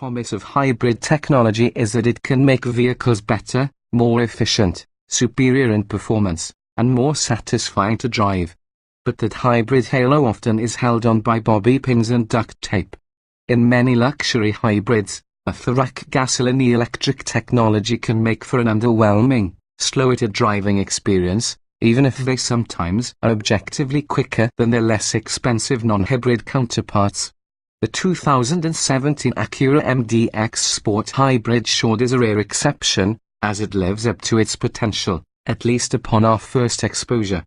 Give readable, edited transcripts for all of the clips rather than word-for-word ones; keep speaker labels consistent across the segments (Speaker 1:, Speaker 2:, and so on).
Speaker 1: promise of hybrid technology is that it can make vehicles better, more efficient, superior in performance, and more satisfying to drive. But that hybrid halo often is held on by bobby pins and duct tape. In many luxury hybrids, a thorough gasoline-electric technology can make for an underwhelming, slower-to-driving experience, even if they sometimes are objectively quicker than their less expensive non-hybrid counterparts. The 2017 Acura MDX Sport Hybrid showed as a rare exception, as it lives up to its potential, at least upon our first exposure.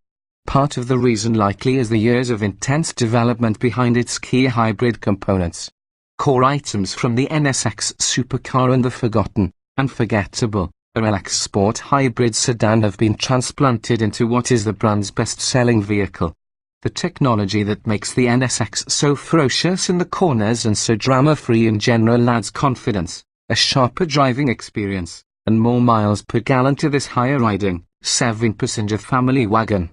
Speaker 1: Part of the reason likely is the years of intense development behind its key hybrid components. Core items from the NSX supercar and the forgotten, unforgettable, RLX Sport Hybrid sedan have been transplanted into what is the brand's best-selling vehicle. The technology that makes the NSX so ferocious in the corners and so drama-free in general adds confidence, a sharper driving experience, and more miles per gallon to this higher-riding, 7-passenger family wagon.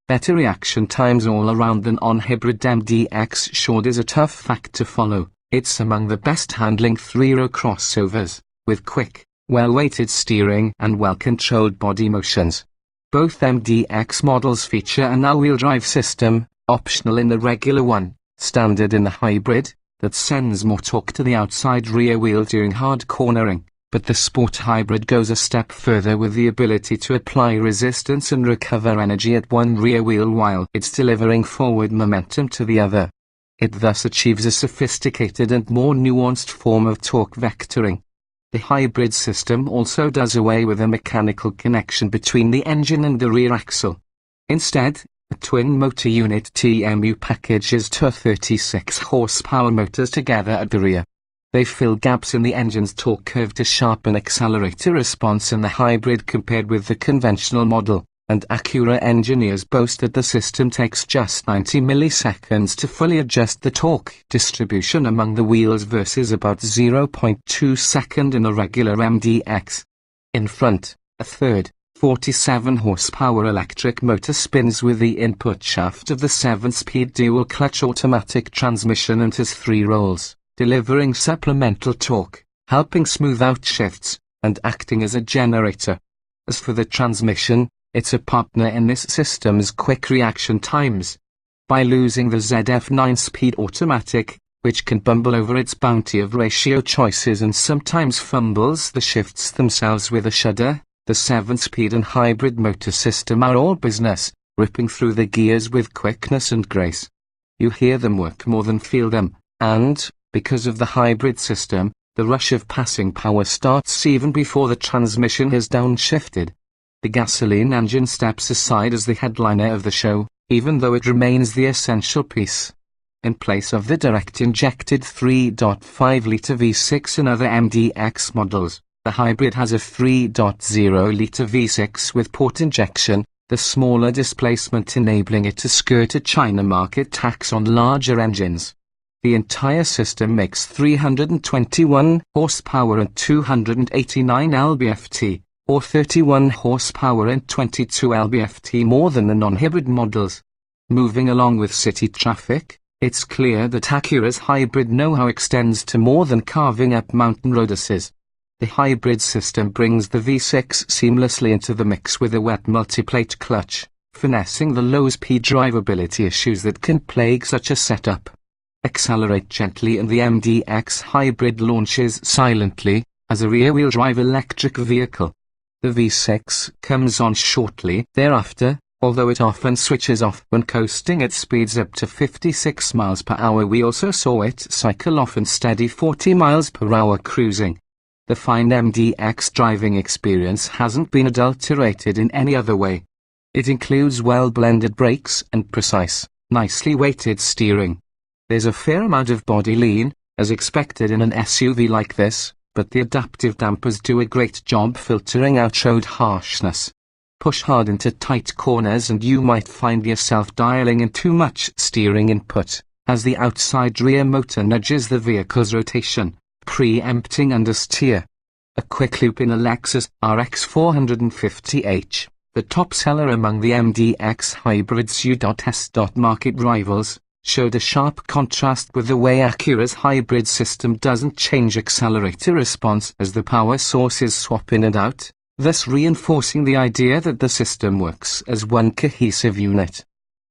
Speaker 1: Better reaction times all around than on hybrid MDX showed is a tough fact to follow. It's among the best-handling three-row crossovers, with quick, well-weighted steering and well-controlled body motions. Both MDX models feature an all-wheel drive system, optional in the regular one, standard in the hybrid, that sends more torque to the outside rear wheel during hard cornering, but the Sport Hybrid goes a step further with the ability to apply resistance and recover energy at one rear wheel while it's delivering forward momentum to the other. It thus achieves a sophisticated and more nuanced form of torque vectoring. The hybrid system also does away with a mechanical connection between the engine and the rear axle. Instead, a twin-motor unit TMU packages two 36-horsepower motors together at the rear. They fill gaps in the engine's torque curve to sharpen accelerator response in the hybrid compared with the conventional model, and Acura engineers boast that the system takes just 90 milliseconds to fully adjust the torque distribution among the wheels versus about 0.2 seconds in a regular MDX. In front, a third, 47-horsepower electric motor spins with the input shaft of the 7-speed dual-clutch automatic transmission and has 3 rolls, delivering supplemental torque, helping smooth out shifts, and acting as a generator. As for the transmission, it's a partner in this system's quick reaction times. By losing the ZF 9-speed automatic, which can bumble over its bounty of ratio choices and sometimes fumbles the shifts themselves with a shudder, the 7-speed and hybrid motor system are all business, ripping through the gears with quickness and grace. You hear them work more than feel them, and, because of the hybrid system, the rush of passing power starts even before the transmission has downshifted. The gasoline engine steps aside as the headliner of the show, even though it remains the essential piece. In place of the direct-injected 3.5-litre V6 in other MDX models, the hybrid has a 3.0-litre V6 with port injection, the smaller displacement enabling it to skirt a China market tax on larger engines. The entire system makes 321 horsepower and 289 lb-ft. Or 31 horsepower and 22 lb-ft more than the non-hybrid models. Moving along with city traffic, it's clear that Acura's hybrid know-how extends to more than carving up mountain roads. The hybrid system brings the V6 seamlessly into the mix with a wet multiplate clutch, finessing the low-speed drivability issues that can plague such a setup. Accelerate gently and the MDX hybrid launches silently, as a rear-wheel drive electric vehicle. The V6 comes on shortly thereafter, although it often switches off when coasting at speeds up to 56 miles per hour. We also saw it cycle off and steady 40 miles per hour cruising. The fine MDX driving experience hasn't been adulterated in any other way. It includes well-blended brakes and precise, nicely weighted steering. There's a fair amount of body lean, as expected in an SUV like this, but the adaptive dampers do a great job filtering out road harshness. Push hard into tight corners and you might find yourself dialing in too much steering input, as the outside rear motor nudges the vehicle's rotation, preempting understeer. A quick loop in a Lexus RX 450h, the top seller among the MDX hybrids. Market rivals, showed a sharp contrast with the way Acura's hybrid system doesn't change accelerator response as the power sources swap in and out, thus reinforcing the idea that the system works as one cohesive unit.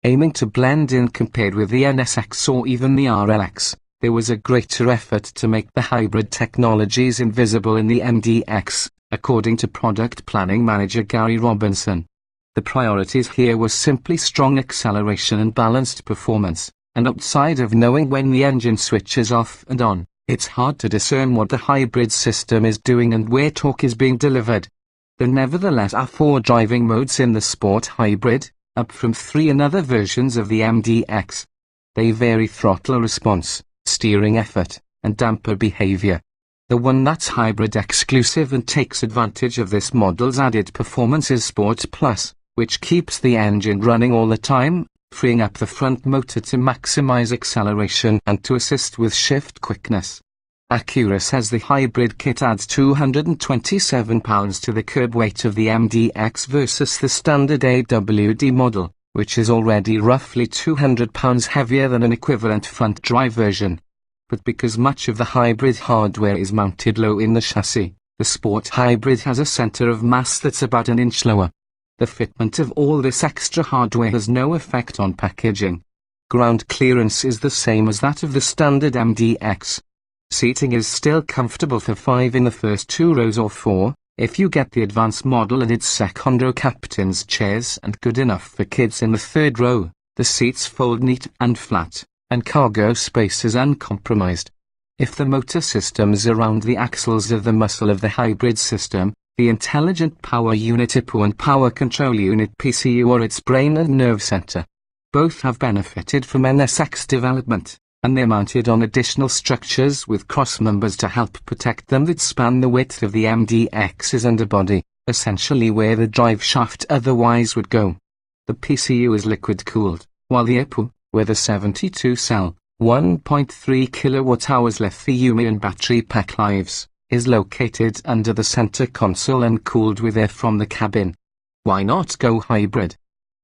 Speaker 1: Aiming to blend in compared with the NSX or even the RLX, there was a greater effort to make the hybrid technologies invisible in the MDX, according to product planning manager Gary Robinson. The priorities here were simply strong acceleration and balanced performance, and outside of knowing when the engine switches off and on, it's hard to discern what the hybrid system is doing and where torque is being delivered. There nevertheless are 4 driving modes in the Sport Hybrid, up from 3 in other versions of the MDX. They vary throttle response, steering effort, and damper behavior. The one that's hybrid exclusive and takes advantage of this model's added performance is Sport Plus, which keeps the engine running all the time, freeing up the front motor to maximize acceleration and to assist with shift quickness. Acura says the hybrid kit adds 227 pounds to the curb weight of the MDX versus the standard AWD model, which is already roughly 200 pounds heavier than an equivalent front drive version. But because much of the hybrid hardware is mounted low in the chassis, the Sport Hybrid has a center of mass that's about an inch lower. The fitment of all this extra hardware has no effect on packaging. Ground clearance is the same as that of the standard MDX. Seating is still comfortable for 5 in the first 2 rows or 4, if you get the advanced model and its second-row captain's chairs, and good enough for kids in the 3rd row. The seats fold neat and flat, and cargo space is uncompromised. If the motor systems around the axles of the muscle of the hybrid system, the Intelligent Power Unit IPU and Power Control Unit PCU are its brain and nerve center. Both have benefited from NSX development, and they're mounted on additional structures with cross members to help protect them that span the width of the MDX's underbody, essentially where the drive shaft otherwise would go. The PCU is liquid-cooled, while the IPU, with a 72-cell, 1.3 kWh lithium-ion battery pack lives, is located under the center console and cooled with air from the cabin. Why not go hybrid?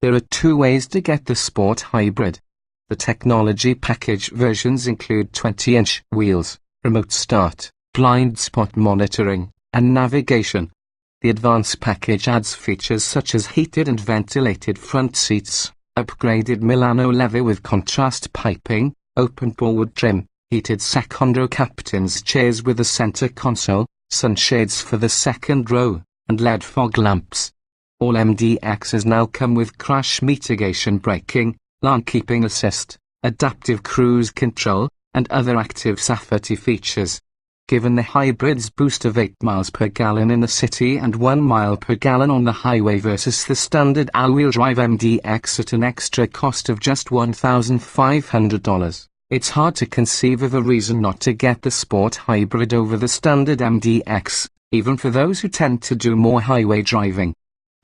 Speaker 1: There are 2 ways to get the Sport Hybrid. The technology package versions include 20-inch wheels, remote start, blind spot monitoring, and navigation. The advanced package adds features such as heated and ventilated front seats, upgraded Milano leather with contrast piping, open board trim, heated second-row captain's chairs with a center console, sunshades for the 2nd row, and LED fog lamps. All MDXs now come with crash mitigation braking, lane keeping assist, adaptive cruise control, and other active safety features. Given the hybrid's boost of 8 miles per gallon in the city and 1 mile per gallon on the highway versus the standard all-wheel drive MDX at an extra cost of just $1,500, it's hard to conceive of a reason not to get the Sport Hybrid over the standard MDX, even for those who tend to do more highway driving.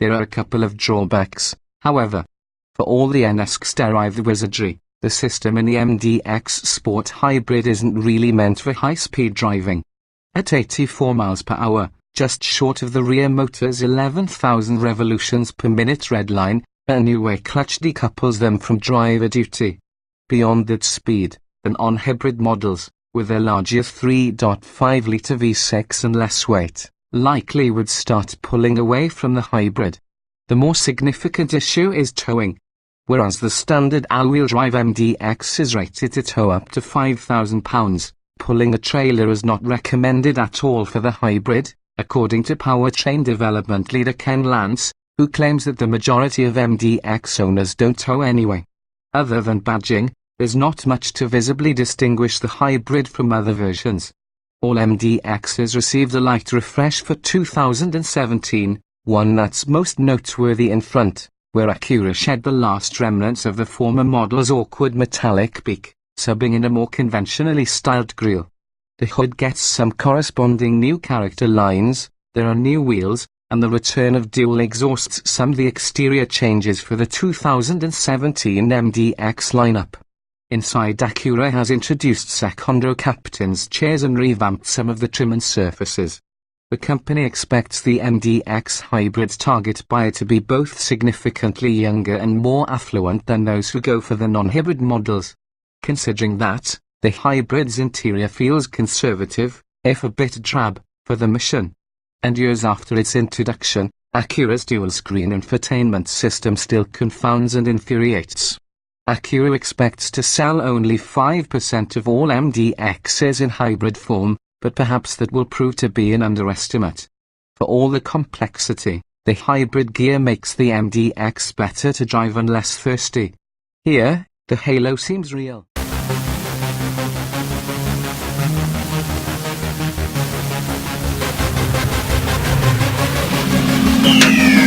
Speaker 1: There are a couple of drawbacks, however. For all the NSX-derived wizardry, the system in the MDX Sport Hybrid isn't really meant for high-speed driving. At 84 miles per hour, just short of the rear motor's 11,000 revolutions per minute redline, a new air clutch decouples them from driver duty. Beyond that speed, the non-hybrid models, with their larger 3.5-litre V6 and less weight, likely would start pulling away from the hybrid. The more significant issue is towing. Whereas the standard all-wheel drive MDX is rated to tow up to £5,000, pulling a trailer is not recommended at all for the hybrid, according to powertrain development leader Ken Lance, who claims that the majority of MDX owners don't tow anyway. Other than badging, there's not much to visibly distinguish the hybrid from other versions. All MDXs received a light refresh for 2017, one that's most noteworthy in front, where Acura shed the last remnants of the former model's awkward metallic beak, subbing in a more conventionally styled grille. The hood gets some corresponding new character lines, there are new wheels, and the return of dual exhausts sum the exterior changes for the 2017 MDX lineup. Inside, Acura has introduced second-row captain's chairs and revamped some of the trim and surfaces. The company expects the MDX hybrid's target buyer to be both significantly younger and more affluent than those who go for the non-hybrid models. considering that the hybrid's interior feels conservative, if a bit drab, for the mission. And years after its introduction, Acura's dual-screen infotainment system still confounds and infuriates. Acura expects to sell only 5% of all MDXs in hybrid form, but perhaps that will prove to be an underestimate. For all the complexity, the hybrid gear makes the MDX better to drive and less thirsty. Here, the halo seems real.
Speaker 2: Yeah.